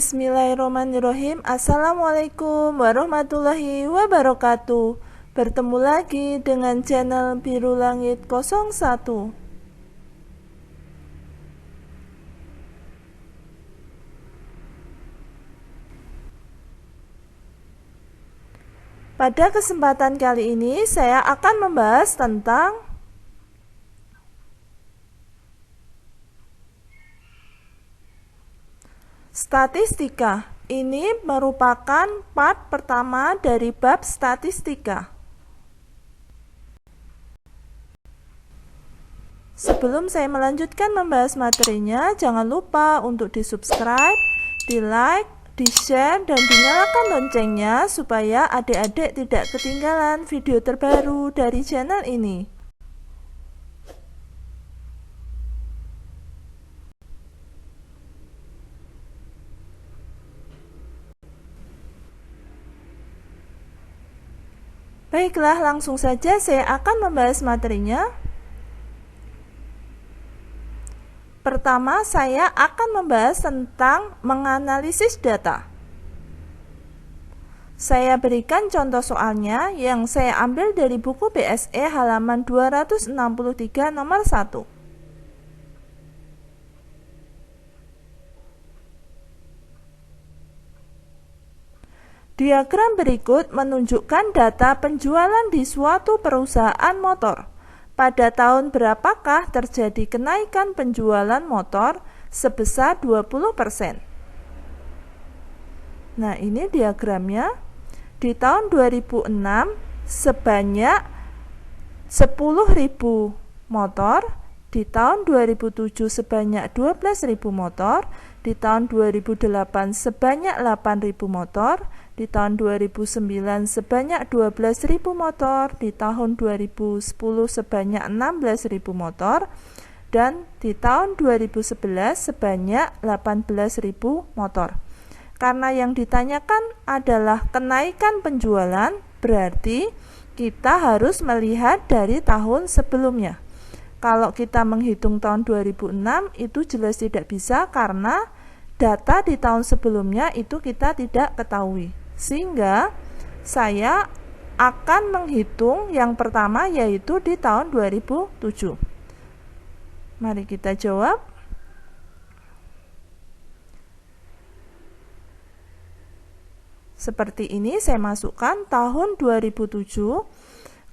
Bismillahirrahmanirrahim. Assalamualaikum warahmatullahi wabarakatuh. Bertemu lagi dengan channel Biru Langit 01. Pada kesempatan kali ini saya akan membahas tentang statistika. Ini merupakan part pertama dari bab statistika. Sebelum saya melanjutkan membahas materinya, jangan lupa untuk di-subscribe, di-like, di-share, dan dinyalakan loncengnya supaya adik-adik tidak ketinggalan video terbaru dari channel ini. Baiklah, langsung saja saya akan membahas materinya. Pertama, saya akan membahas tentang menganalisis data. Saya berikan contoh soalnya yang saya ambil dari buku BSE halaman 263 nomor 1. Diagram berikut menunjukkan data penjualan di suatu perusahaan motor. Pada tahun berapakah terjadi kenaikan penjualan motor sebesar 20%? Nah, ini diagramnya. Di tahun 2006 sebanyak 10.000 motor, di tahun 2007 sebanyak 12.000 motor, di tahun 2008 sebanyak 8.000 motor, di tahun 2009 sebanyak 12.000 motor, di tahun 2010 sebanyak 16.000 motor, dan di tahun 2011 sebanyak 18.000 motor. Karena yang ditanyakan adalah kenaikan penjualan, berarti kita harus melihat dari tahun sebelumnya. Kalau kita menghitung tahun 2006 itu jelas tidak bisa karena data di tahun sebelumnya itu kita tidak ketahui. Sehingga saya akan menghitung yang pertama yaitu di tahun 2007. Mari kita jawab. Seperti ini saya masukkan tahun 2007,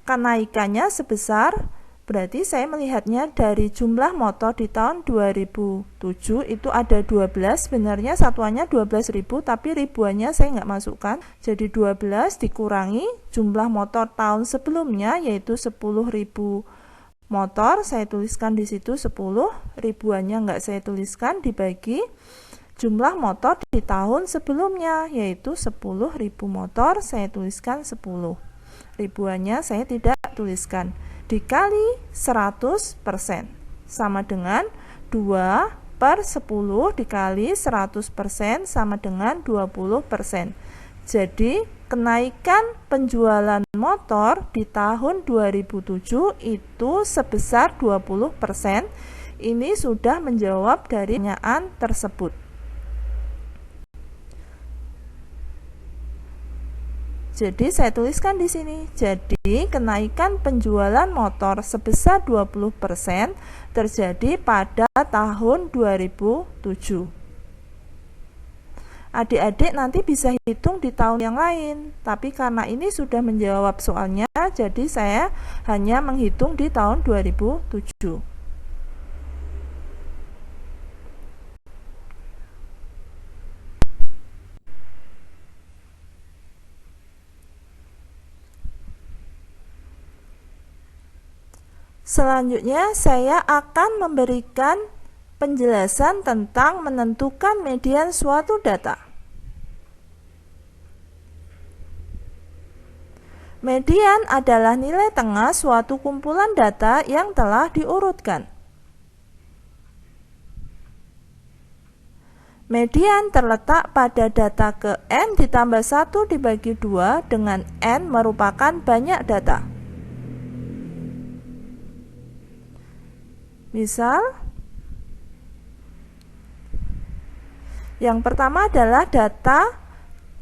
kenaikannya sebesar, berarti saya melihatnya dari jumlah motor di tahun 2007 itu ada 12, sebenarnya satuannya 12.000 tapi ribuannya saya nggak masukkan. Jadi 12 dikurangi jumlah motor tahun sebelumnya yaitu 10.000 motor, saya tuliskan di situ 10, ribuannya nggak saya tuliskan, dibagi jumlah motor di tahun sebelumnya yaitu 10.000 motor, saya tuliskan 10, ribuannya saya tidak tuliskan, dikali 100% sama dengan 2/10 dikali 100% sama dengan 20%. Jadi kenaikan penjualan motor di tahun 2007 itu sebesar 20%. Ini sudah menjawab dari pertanyaan tersebut. Jadi saya tuliskan di sini. Jadi kenaikan penjualan motor sebesar 20% terjadi pada tahun 2007. Adik-adik nanti bisa hitung di tahun yang lain, tapi karena ini sudah menjawab soalnya, jadi saya hanya menghitung di tahun 2007. Selanjutnya saya akan memberikan penjelasan tentang menentukan median suatu data. Median adalah nilai tengah suatu kumpulan data yang telah diurutkan. Median terletak pada data ke N ditambah 1 dibagi 2 dengan N merupakan banyak data. Misal, Yang pertama adalah data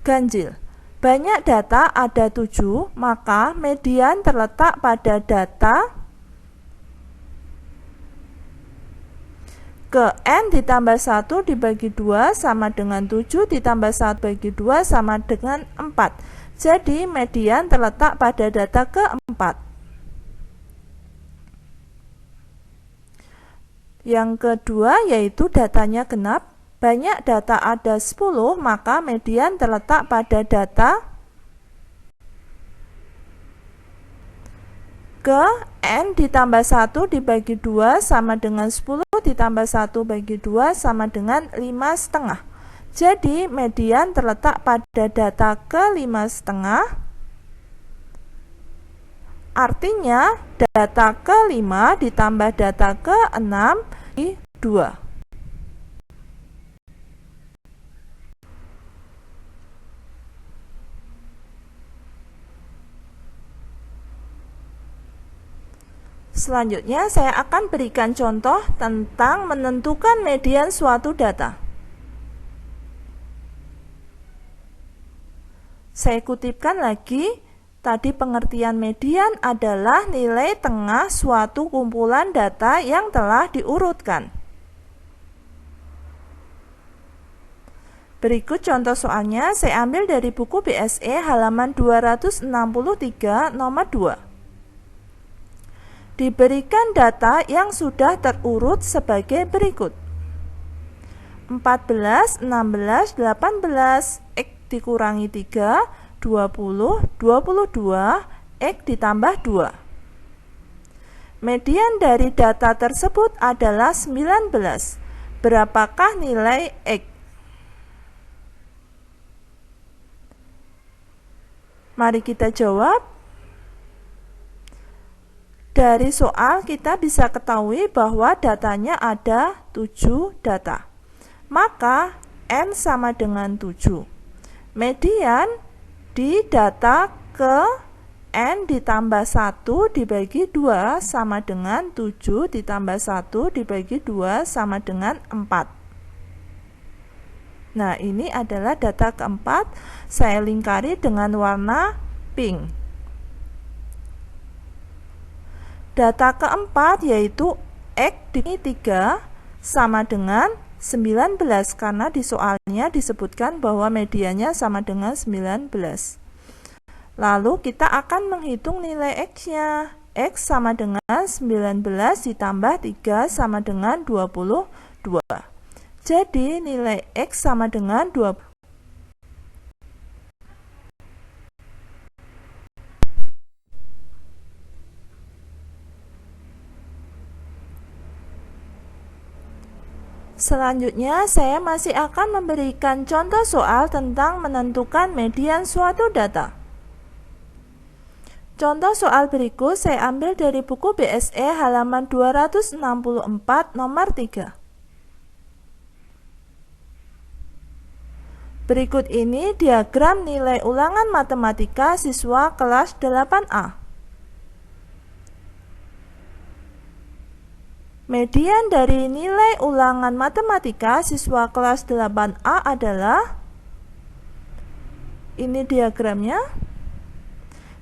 ganjil. Banyak data ada 7, maka median terletak pada data ke N ditambah 1 dibagi 2 sama dengan 7 ditambah 1 bagi 2 sama dengan 4. Jadi median terletak pada data keempat. Yang kedua yaitu datanya genap. Banyak data ada 10, maka median terletak pada data ke N ditambah 1 dibagi 2 sama dengan 10 ditambah 1 bagi 2 sama dengan 5,5. Jadi median terletak pada data ke 5,5. Artinya data ke 5 ditambah data ke 6 di 2. Selanjutnya saya akan berikan contoh tentang menentukan median suatu data. Saya kutipkan lagi, tadi pengertian median adalah nilai tengah suatu kumpulan data yang telah diurutkan. Berikut contoh soalnya saya ambil dari buku BSE halaman 263 nomor 2. Diberikan data yang sudah terurut sebagai berikut. 14, 16, 18, X dikurangi 3, 20, 22, X ditambah 2. Median dari data tersebut adalah 19. Berapakah nilai X? Mari kita jawab. Dari soal kita bisa ketahui bahwa datanya ada 7 data. Maka N sama dengan 7. Median di data ke N ditambah 1 dibagi 2 sama dengan 7 ditambah 1 dibagi 2 sama dengan 4. Nah, ini adalah data keempat. Saya lingkari dengan warna pink. Data keempat yaitu X dikurangi 3 sama dengan 19 karena di soalnya disebutkan bahwa mediannya sama dengan 19. Lalu kita akan menghitung nilai X-nya. X sama dengan 19 ditambah 3 sama dengan 22. Jadi nilai X sama dengan 20. Selanjutnya, saya masih akan memberikan contoh soal tentang menentukan median suatu data. Contoh soal berikut saya ambil dari buku BSE halaman 264 nomor 3. Berikut ini diagram nilai ulangan matematika siswa kelas 8A. Median dari nilai ulangan matematika siswa kelas 8A adalah, ini diagramnya,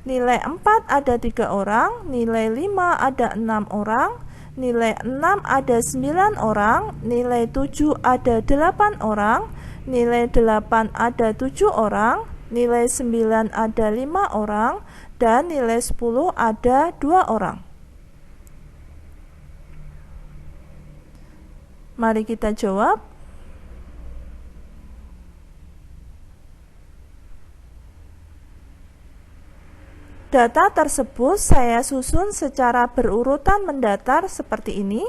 nilai 4 ada 3 orang, nilai 5 ada 6 orang, nilai 6 ada 9 orang, nilai 7 ada 8 orang, nilai 8 ada 7 orang, nilai 9 ada 5 orang, dan nilai 10 ada 2 orang. Mari kita jawab. Data tersebut saya susun secara berurutan mendatar seperti ini.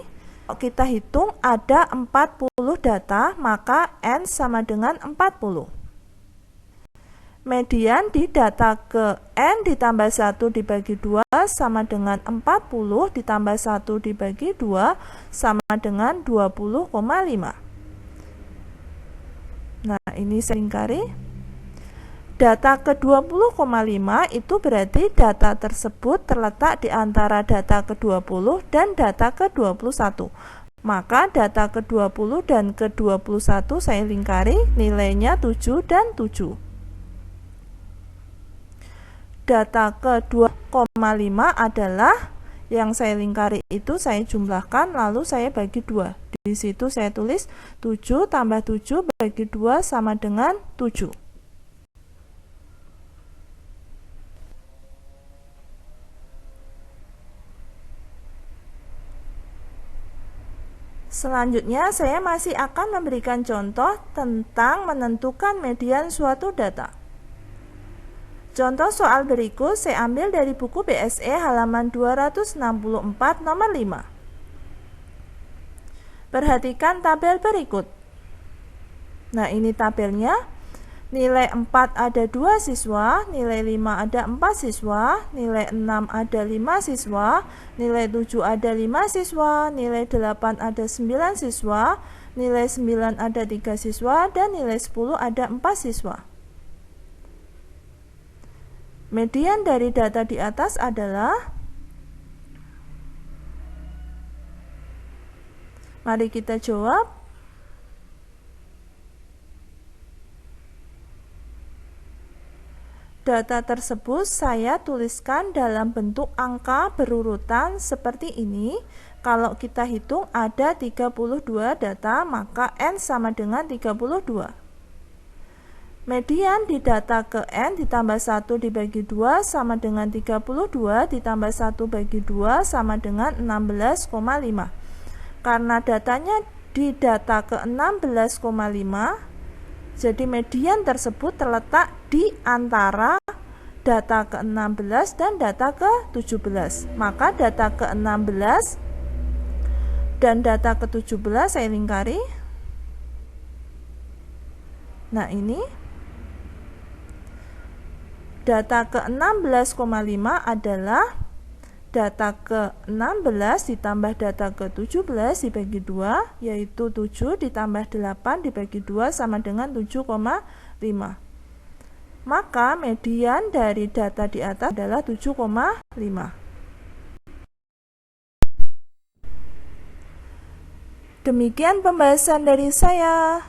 Kita hitung ada 40 data, maka N sama dengan 40. Median di data ke N ditambah 1 dibagi 2 sama dengan 40 ditambah 1 dibagi 2 sama dengan 20,5. Nah, ini saya lingkari. Data ke 20,5 itu berarti data tersebut terletak di antara data ke 20 dan data ke 21. Maka data ke-20 dan ke-21 saya lingkari, nilainya 7 dan 7. Data ke-2,5 adalah yang saya lingkari itu saya jumlahkan lalu saya bagi 2. Di situ saya tulis 7 tambah 7 bagi 2 sama dengan 7. Selanjutnya saya masih akan memberikan contoh tentang menentukan median suatu data. Contoh soal berikut saya ambil dari buku BSE halaman 264 nomor 5. Perhatikan tabel berikut. Nah, ini tabelnya. Nilai 4 ada 2 siswa, nilai 5 ada 4 siswa, nilai 6 ada 5 siswa, nilai 7 ada 5 siswa, nilai 8 ada 9 siswa, nilai 9 ada 3 siswa, dan nilai 10 ada 4 siswa. Median dari data di atas adalah, mari kita jawab. Data tersebut saya tuliskan dalam bentuk angka berurutan seperti ini. Kalau kita hitung ada 32 data, maka N sama dengan 32. Median di data ke N ditambah 1 dibagi 2 sama dengan 32, ditambah 1 bagi 2 sama dengan 16,5. Karena datanya di data ke 16,5, jadi median tersebut terletak di antara data ke-16 dan data ke-17. Maka data ke-16 dan data ke-17 saya lingkari. Nah, ini data ke-16,5 adalah data ke-16 ditambah data ke-17 dibagi 2, yaitu 7 ditambah 8 dibagi 2 sama dengan 7,5. Maka median dari data di atas adalah 7,5. Demikian pembahasan dari saya.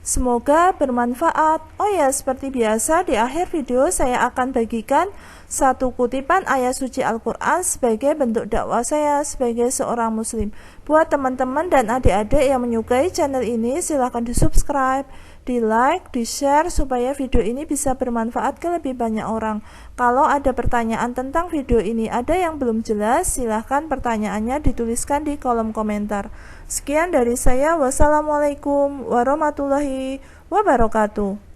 Semoga bermanfaat. Oh ya, seperti biasa di akhir video saya akan bagikan satu kutipan ayat suci Al-Quran sebagai bentuk dakwah saya sebagai seorang muslim. Buat teman-teman dan adik-adik yang menyukai channel ini, silahkan di subscribe, di like, di share supaya video ini bisa bermanfaat ke lebih banyak orang. Kalau ada pertanyaan tentang video ini ada yang belum jelas, silahkan pertanyaannya dituliskan di kolom komentar. Sekian dari saya. Wassalamualaikum warahmatullahi wabarakatuh.